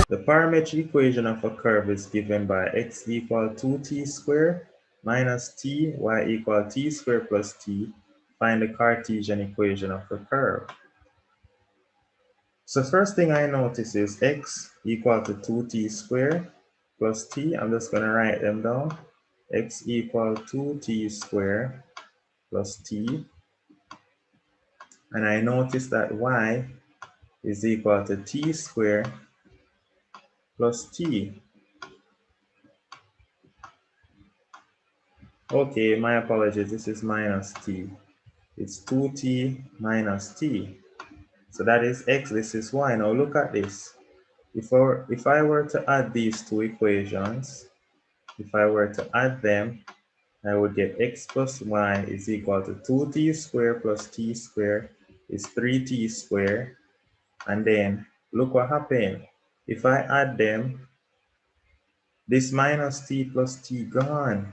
The parametric equation of a curve is given by x equal 2t squared minus t, y equal t squared plus t. Find the Cartesian equation of the curve. So first thing I notice is x equal to 2t squared plus t. I'm just going to write them down. X equal 2t squared plus t. And I notice that y is equal to t squared plus t. Okay, my apologies, this is minus t. It's 2t minus t. So that is x, this is y. Now look at this. If I were to add these two equations, if I were to add them, I would get x plus y is equal to 2t squared plus t squared is 3t squared. And then look what happened. If I add them, this minus t plus t gone.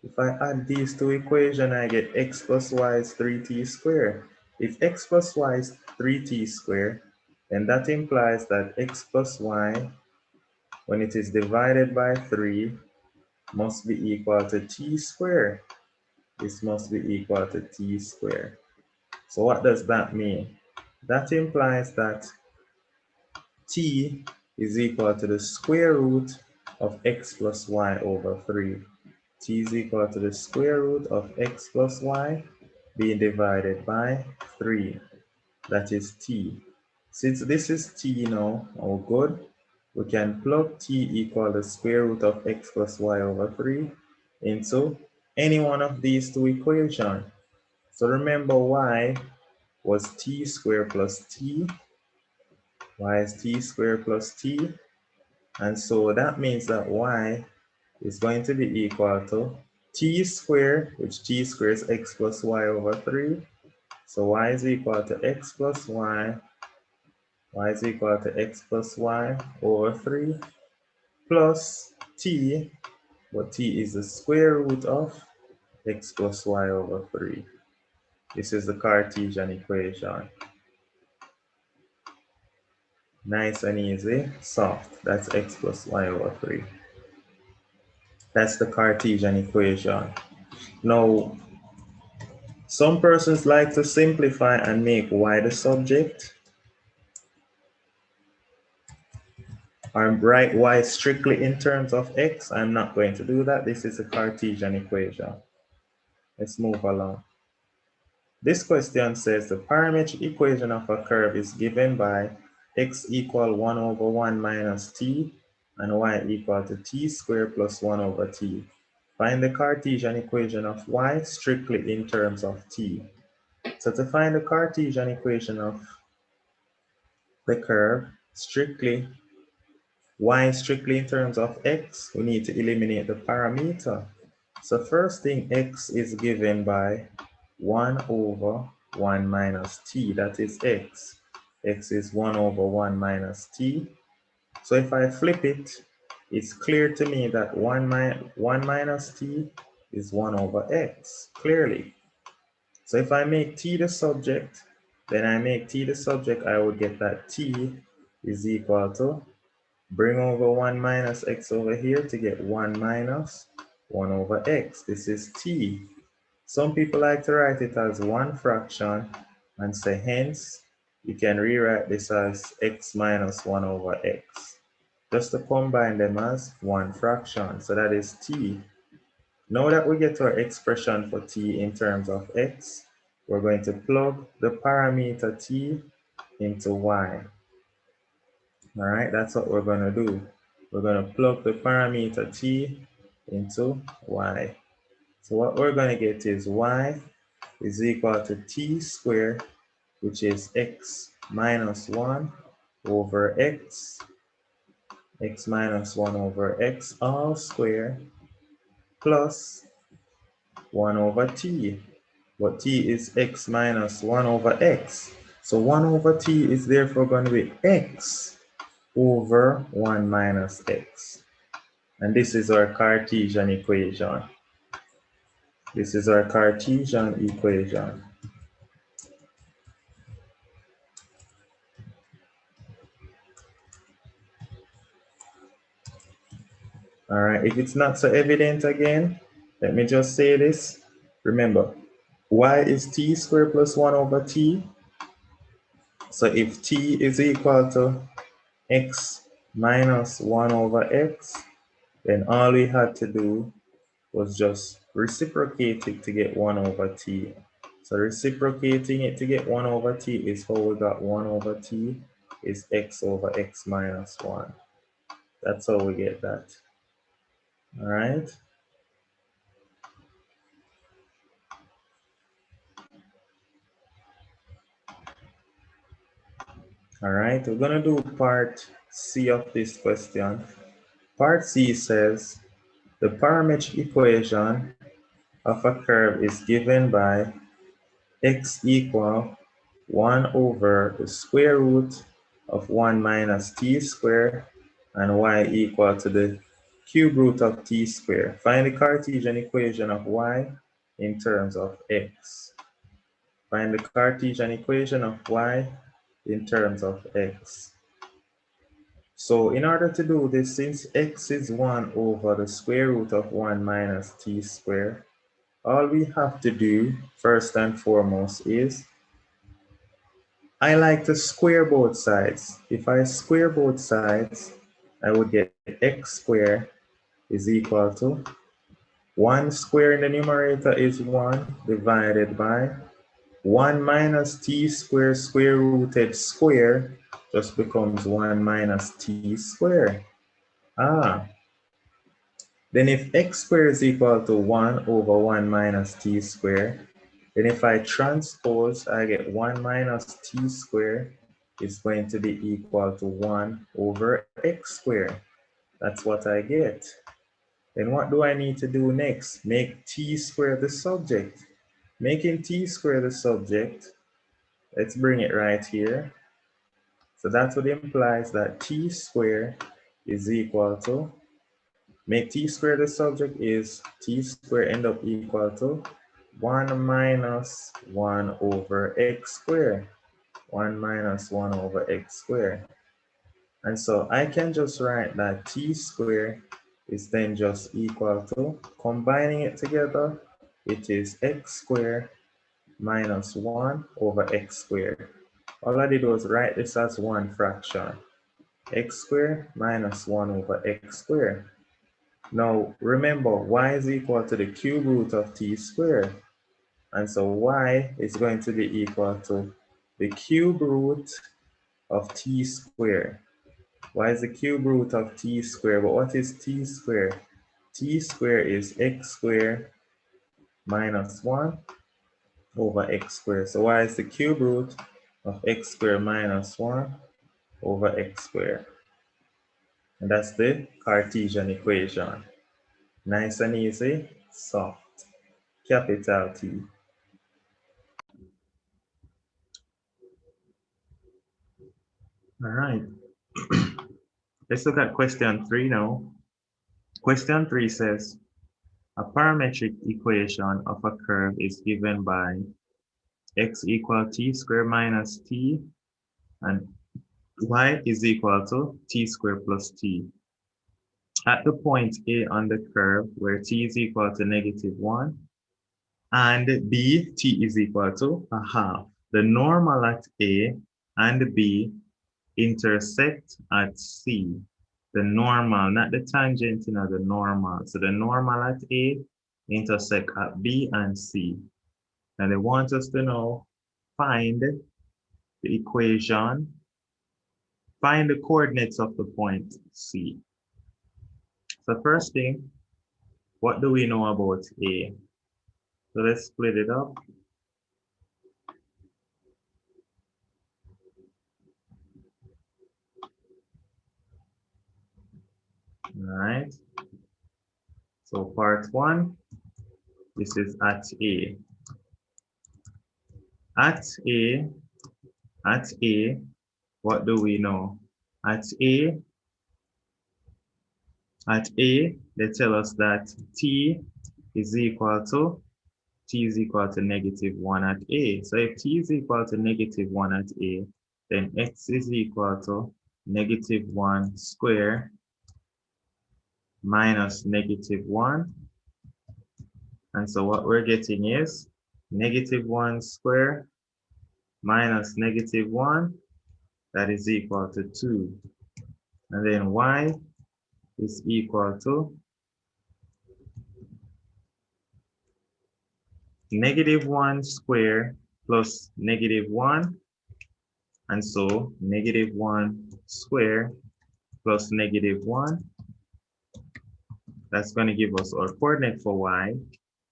If I add these two equations, I get x plus y is 3t squared. If x plus y is 3t squared, then that implies that x plus y, when it is divided by 3, must be equal to t squared. This must be equal to t squared. So what does that mean? That implies that t is equal to the square root of x plus y over 3. T is equal to the square root of x plus y being divided by 3. That is t. Since this is t now, oh good, we can plug t equal the square root of x plus y over 3 into any one of these two equations. So remember y was t squared plus t, y is t squared plus t, and so that means that y is going to be equal to t squared, which t squared is x plus y over 3. So y is equal to x plus y is equal to x plus y over 3 plus t, but t is the square root of x plus y over 3. This is the Cartesian equation. Nice and easy, soft. That's x plus y over 3. That's the Cartesian equation. Now, some persons like to simplify and make y the subject, or write y strictly in terms of x. I'm not going to do that. This is a Cartesian equation. Let's move along. This question says the parametric equation of a curve is given by x equal 1 over 1 minus t and y equal to t squared plus 1 over t. Find the Cartesian equation of y strictly in terms of t. So to find the Cartesian equation of the curve strictly, y strictly in terms of x, we need to eliminate the parameter. So first thing, x is given by 1 over 1 minus t, that is x. X is 1 over 1 minus t. So if I flip it, it's clear to me that 1 minus t is 1 over x, clearly. So if I make t the subject, then I make t the subject, I would get that t is equal to, bring over 1 minus x over here to get 1 minus 1 over x. This is t. Some people like to write it as one fraction and say hence you can rewrite this as x minus 1 over x. Just to combine them as one fraction. So that is t. Now that we get our expression for t in terms of x, we're going to plug the parameter t into y. All right, that's what we're going to do. We're going to plug the parameter t into y. So what we're going to get is y is equal to t squared, which is x minus 1 over x minus 1 over x all squared plus 1 over t. But t is x minus 1 over x. So 1 over t is therefore going to be x over 1 minus x. And this is our Cartesian equation. This is our Cartesian equation. All right, if it's not so evident again, let me just say this. Remember, y is t squared plus 1 over t. So if t is equal to x minus 1 over x, then all we had to do was just reciprocate it to get 1 over t. So reciprocating it to get 1 over t is how we got 1 over t is x over x minus 1. That's how we get that. All right. All right, we're going to do part C of this question. Part C says the parametric equation of a curve is given by x equal 1 over the square root of 1 minus t squared and y equal to the cube root of t squared. Find the Cartesian equation of y in terms of x. Find the Cartesian equation of y in terms of x. So in order to do this, since x is 1 over the square root of 1 minus t squared, all we have to do first and foremost is, I like to square both sides. If I square both sides, I would get x squared is equal to 1 squared in the numerator is 1 divided by 1 minus t squared square rooted square just becomes 1 minus t squared. Then if x squared is equal to 1 over 1 minus t squared, then if I transpose, I get 1 minus t squared is going to be equal to 1 over x squared. That's what I get. Then what do I need to do next? Make t squared the subject. Making t squared the subject, let's bring it right here. So that's what implies that t squared is equal to, make t squared the subject is t squared end up equal to 1 minus 1 over x squared. 1 minus 1 over x squared. And so I can just write that t squared is then just equal to, combining it together, it is x squared minus 1 over x squared. All I did was write this as one fraction. X squared minus 1 over x squared. Now remember, y is equal to the cube root of t squared. And so y is going to be equal to the cube root of t squared. Y is the cube root of t squared, but what is t squared? T squared is x squared minus 1 over x squared. So y is the cube root of x squared minus 1 over x squared. And that's the Cartesian equation. Nice and easy, soft, capital T. All right, let's look at question 3 now. Question 3 says, a parametric equation of a curve is given by x equal t squared minus t and y is equal to t squared plus t. At the point A on the curve where t is equal to -1 and B, t is equal to a half. The normal at A and B intersect at C. The normal, not the tangent, the normal. So the normal at A intersect at B and C. And they want us to know, find the equation, find the coordinates of the point C. So first thing, what do we know about A? So let's split it up. All right. So part 1, this is at A. At A, what do we know? At A, they tell us that t is equal to -1 at A. So if t is equal to -1 at A, then x is equal to -1 square minus -1. And so what we're getting is -1 squared minus -1, that is equal to 2. And then y is equal to -1 squared plus -1. And so -1 squared plus -1, that's going to give us our coordinate for y,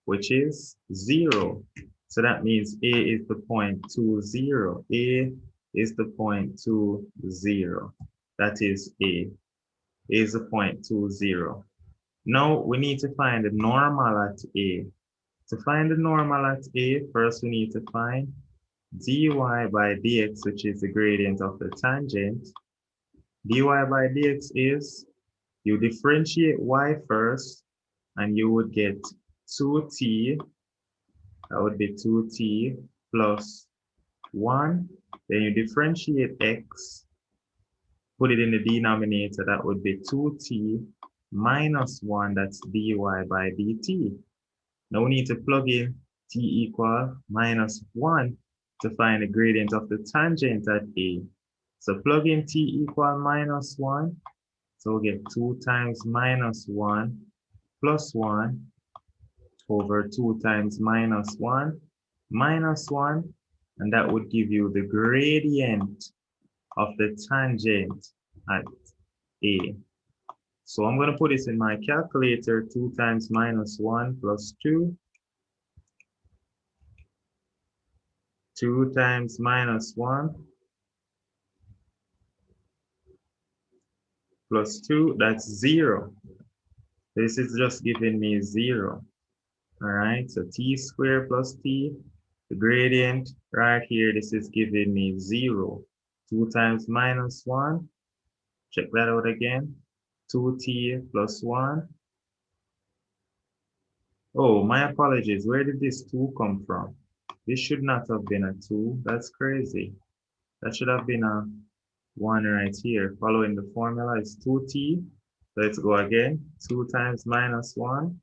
which is 0. So that means A is the point 2, 0. A is the point 2, 0. That is A. A is the point 2, 0. Now we need to find the normal at A. To find the normal at A, first we need to find dy by dx, which is the gradient of the tangent. Dy by dx is, you differentiate y first, and you would get 2t, that would be 2t plus 1. Then you differentiate x, put it in the denominator, that would be 2t minus 1, that's dy by dt. Now we need to plug in t equal -1 to find the gradient of the tangent at A. So plug in t equal -1, so we get 2 times -1 plus 1 over 2 times -1 minus 1, and that would give you the gradient of the tangent at A. So I'm going to put this in my calculator. 2 times -1 plus 2. 2 times -1 plus 2, that's 0. This is just giving me 0. All right, so t squared plus t, the gradient right here, this is giving me 0. 2 times -1, check that out again. 2t plus 1. Oh, my apologies. Where did this 2 come from? This should not have been a 2. That's crazy. That should have been a 1 right here. Following the formula is 2t. Let's go again. 2 times -1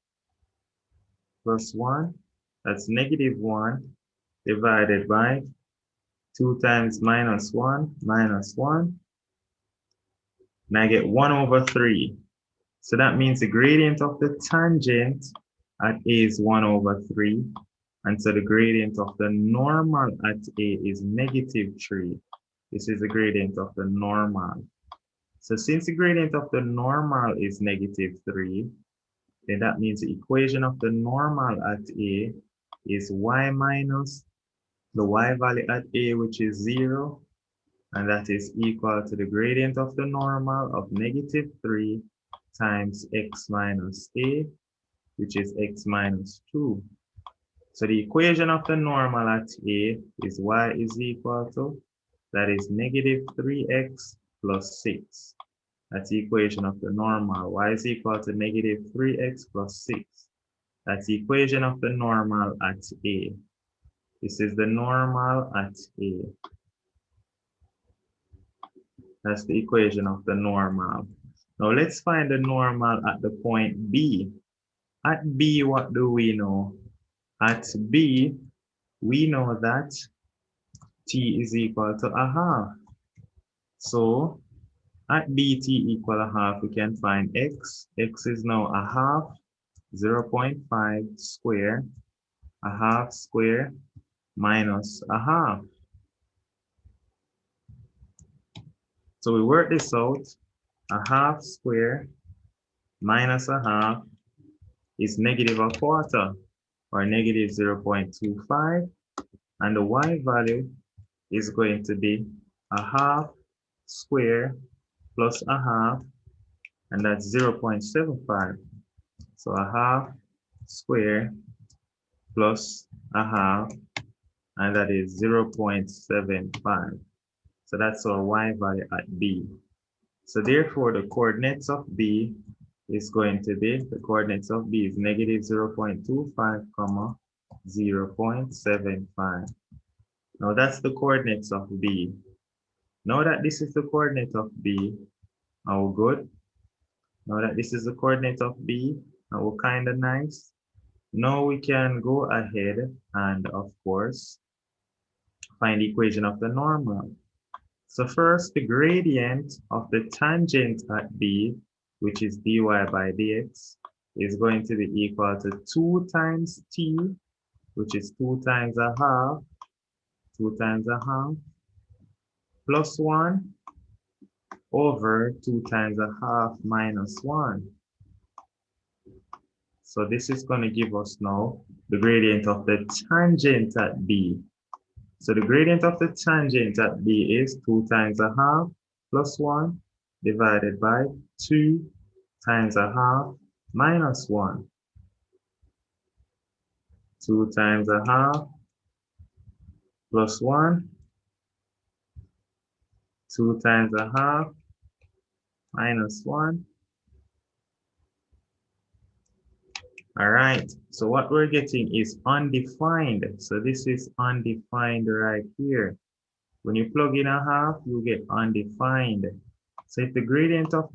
plus 1. That's -1 divided by 2 times -1 minus 1. And I get 1 over 3. So that means the gradient of the tangent at A is 1 over 3. And so the gradient of the normal at A is -3. This is the gradient of the normal. So since the gradient of the normal is -3, then that means the equation of the normal at A is y minus the y value at A, which is 0, and that is equal to the gradient of the normal of -3 times x minus A, which is x minus 2. So the equation of the normal at A is y is equal to, that is -3x plus 6. That's the equation of the normal. Y is equal to -3x plus 6. That's the equation of the normal at A. This is the normal at A. That's the equation of the normal. Now let's find the normal at the point B. At B, what do we know? At B, we know that t is equal to a half. So at b, t equal a half, we can find x. X is now a half, 0.5 square, a half square minus a half. So we work this out. A half square minus a half is -1/4, or -0.25. And the y value is going to be a half square plus a half, and that's 0.75. So a half square plus a half, and that is 0.75. So that's our y value at B. So therefore, the coordinates of B is going to be, the coordinates of B is -0.25, 0.75. Now that's the coordinates of B. Now that this is the coordinate of B, how good? Now that this is the coordinate of B, and we're kind of nice. Now we can go ahead and, of course, find the equation of the normal. So first, the gradient of the tangent at B, which is dy by dx, is going to be equal to 2 times t, which is 2 times a half, 2 times a half, plus 1 over 2 times a half minus 1. So this is going to give us now the gradient of the tangent at B. So the gradient of the tangent at B is 2 times a half plus 1 divided by 2 times a half minus 1. 2 times a half plus 1, 2 times a half minus 1. All right, so what we're getting is undefined. So this is undefined right here. When you plug in a half, you get undefined. So if the gradient of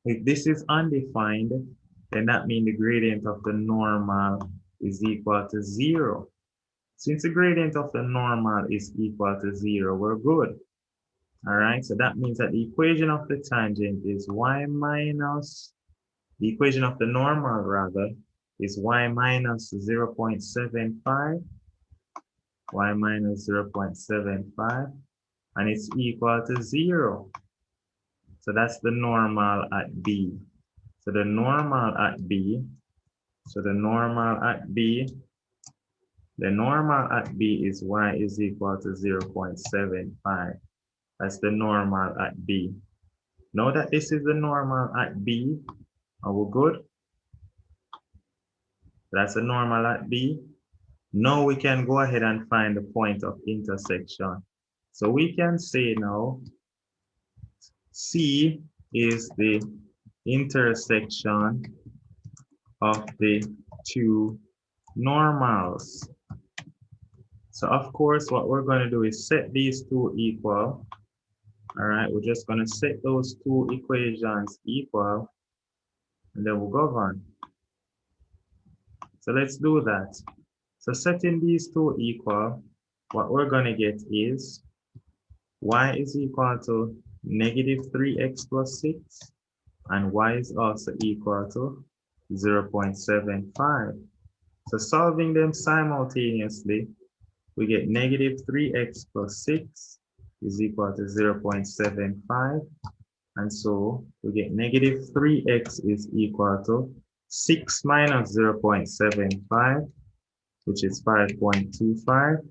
if this is undefined, then that means the gradient of the normal is equal to 0. Since the gradient of the normal is equal to 0, we're good. All right, so that means that the equation of the tangent is y minus, the equation of the normal rather, is y minus 0.75, y minus 0.75, and it's equal to 0. So that's the normal at B. So the normal at B, the normal at B is y is equal to 0.75. That's the normal at B. Now that this is the normal at B, are we good? That's the normal at B. Now we can go ahead and find the point of intersection. So we can say now C is the intersection of the two normals. So of course, what we're going to do is set these two equal. All right, we're just going to set those two equations equal, and then we'll govern. So let's do that. So setting these two equal, what we're going to get is y is equal to negative 3x plus 6, and y is also equal to 0.75. So solving them simultaneously, we get negative 3x plus 6 is equal to 0.75. And so we get negative 3x is equal to 6 minus 0.75, which is 5.25.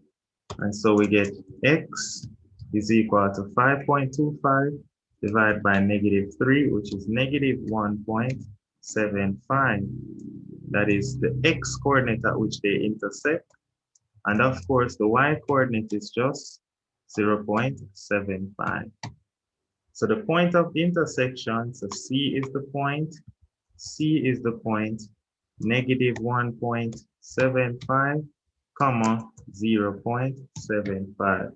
And so we get x is equal to 5.25 divided by negative 3, which is negative 1.75. That is the x coordinate at which they intersect. And of course, the y coordinate is just 0.75. So the point of intersection, so C is the point, negative 1.75, comma, 0.75.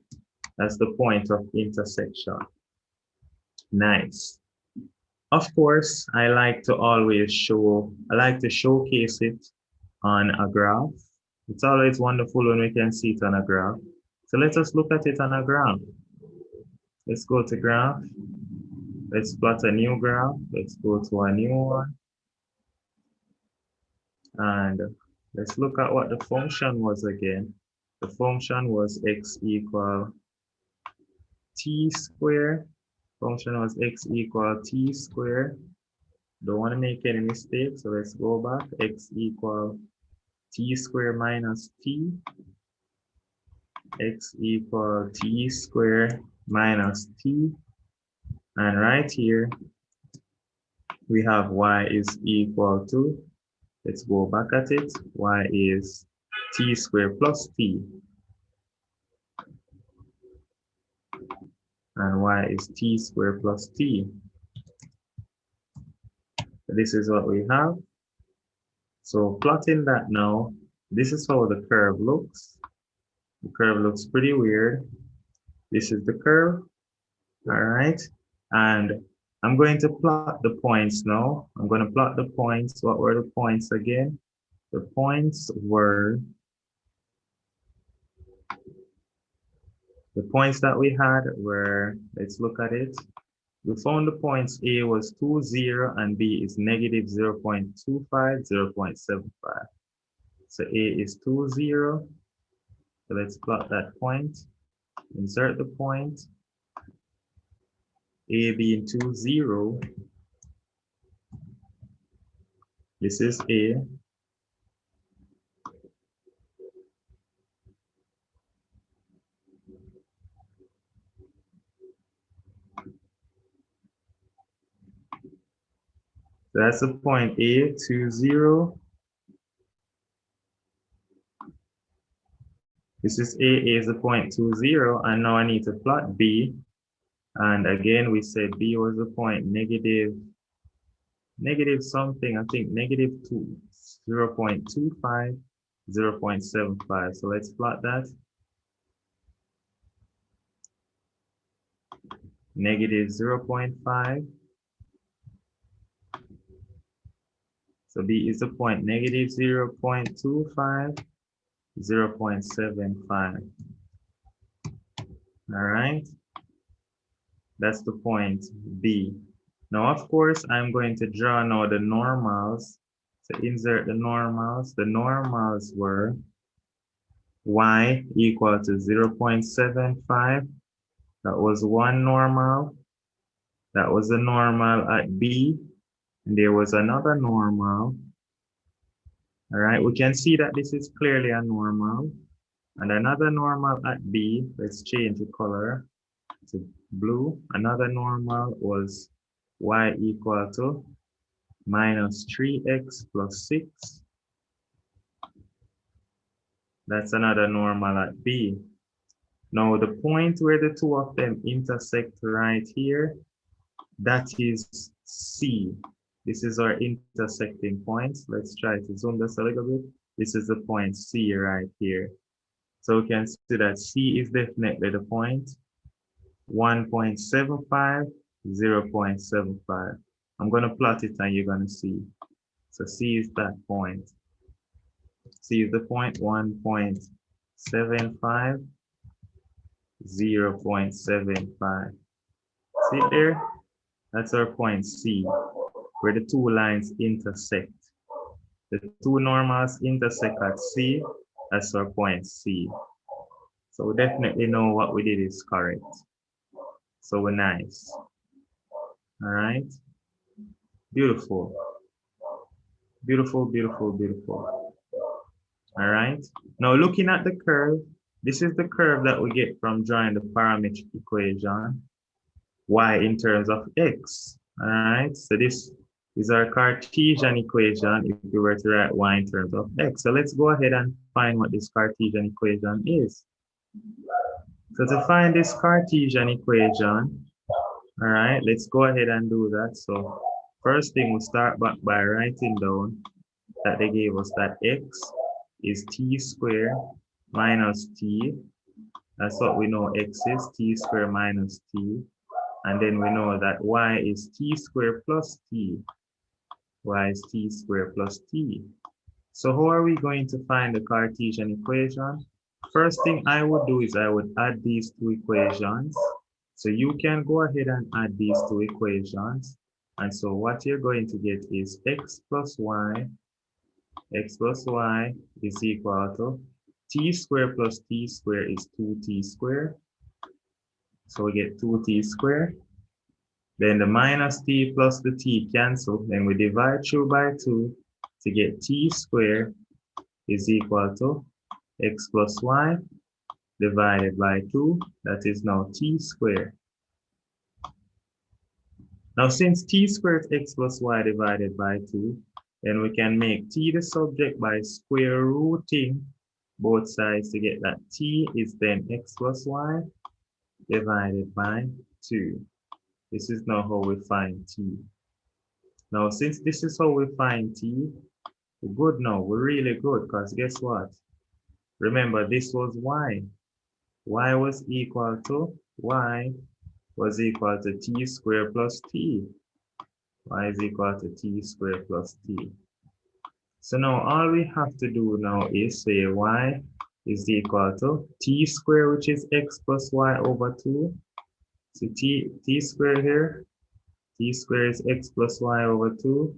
That's the point of intersection. Nice. Of course, I like to showcase it on a graph. It's always wonderful when we can see it on a graph. So let us look at it on a graph. Let's go to graph. Let's plot a new graph. Let's go to a new one. And let's look at what the function was again. The function was x equal t squared. Function was x equal t squared. Don't want to make any mistakes, so let's go back. X equal t squared minus t. X equal t squared minus t. And right here, we have y is equal to, let's go back at it, y is t squared plus t. And y is t squared plus t. So this is what we have. So plotting that now, this is how the curve looks. The curve looks pretty weird. This is the curve, all right? And I'm going to plot the points now. I'm going to plot the points. What were the points again? The points that we had were, let's look at it. We found the points A was 2, 0, and B is negative 0.25, 0.75. So A is 2, 0. So let's plot that point. Insert the point. A being 2, 0. This is A. So that's the point A, 2, 0. This is A is the point 2, 0. And now I need to plot B. And again, we said B was the point negative something, I think negative 2, 0.25, 0.75. So let's plot that. Negative 0.5. So B is the point negative 0.25, 0.75. All right. That's the point B. Now, of course, I'm going to draw now the normals. So insert the normals. The normals were y equal to 0.75. That was one normal. That was a normal at B. And there was another normal. All right, we can see that this is clearly a normal. And another normal at B. Let's change the color to blue. Another normal was y equal to minus 3x plus 6. That's another normal at B. Now the point where the two of them intersect right here, that is C. This is our intersecting point. Let's try to zoom this a little bit. This is the point C right here. So we can see that C is definitely the point. 1.75, 0.75. I'm going to plot it and you're going to see. So C is that point. C is the point 1.75, 0.75. See there? That's our point C, where the two lines intersect. The two normals intersect at C. That's our point C. So we definitely know what we did is correct. So we're nice. All right. Beautiful. Beautiful, beautiful, beautiful. All right. Now looking at the curve, this is the curve that we get from drawing the parametric equation, y in terms of x. All right. So this is our Cartesian equation if we were to write y in terms of x. So let's go ahead and find what this Cartesian equation is. So to find this Cartesian equation, all right, let's go ahead and do that. So first thing, we'll start back by writing down that they gave us that x is t squared minus t. That's what we know x is, t squared minus t. And then we know that y is t squared plus t. Y is t squared plus t. So how are we going to find the Cartesian equation? First thing I would do is I would add these two equations. So you can go ahead and add these two equations. And so what you're going to get is x plus y is equal to t squared plus t squared is 2t squared. So we get 2t squared. Then the minus t plus the t cancel. Then we divide through by 2 to get t squared is equal to x plus y divided by 2. That is now t squared. Now since t squared is x plus y divided by 2, then we can make t the subject by square rooting both sides to get that t is then x plus y divided by 2. This is now how we find t. Now since this is how we find t, we're good now. We're really good because guess what? Remember this was y. Y was equal to y was equal to t squared plus t. Y is equal to t squared plus t. So now all we have to do now is say y is equal to t squared, which is x plus y over 2. So t squared here, t squared is x plus y over 2.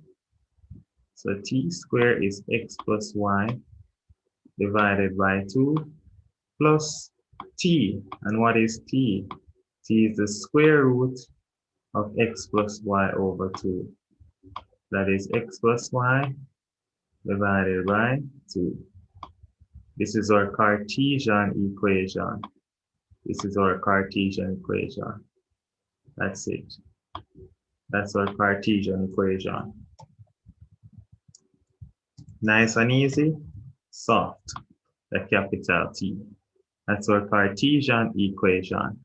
So t squared is x plus y divided by 2 plus t. And what is t? T is the square root of x plus y over 2. That is x plus y divided by 2. This is our Cartesian equation. This is our Cartesian equation. That's it. That's our Cartesian equation. Nice and easy, soft, the capital T. That's our Cartesian equation.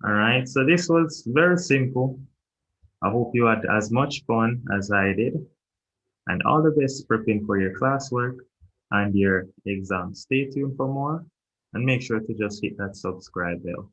All right, so this was very simple. I hope you had as much fun as I did. And all the best prepping for your classwork and your exam. Stay tuned for more and make sure to just hit that subscribe bell.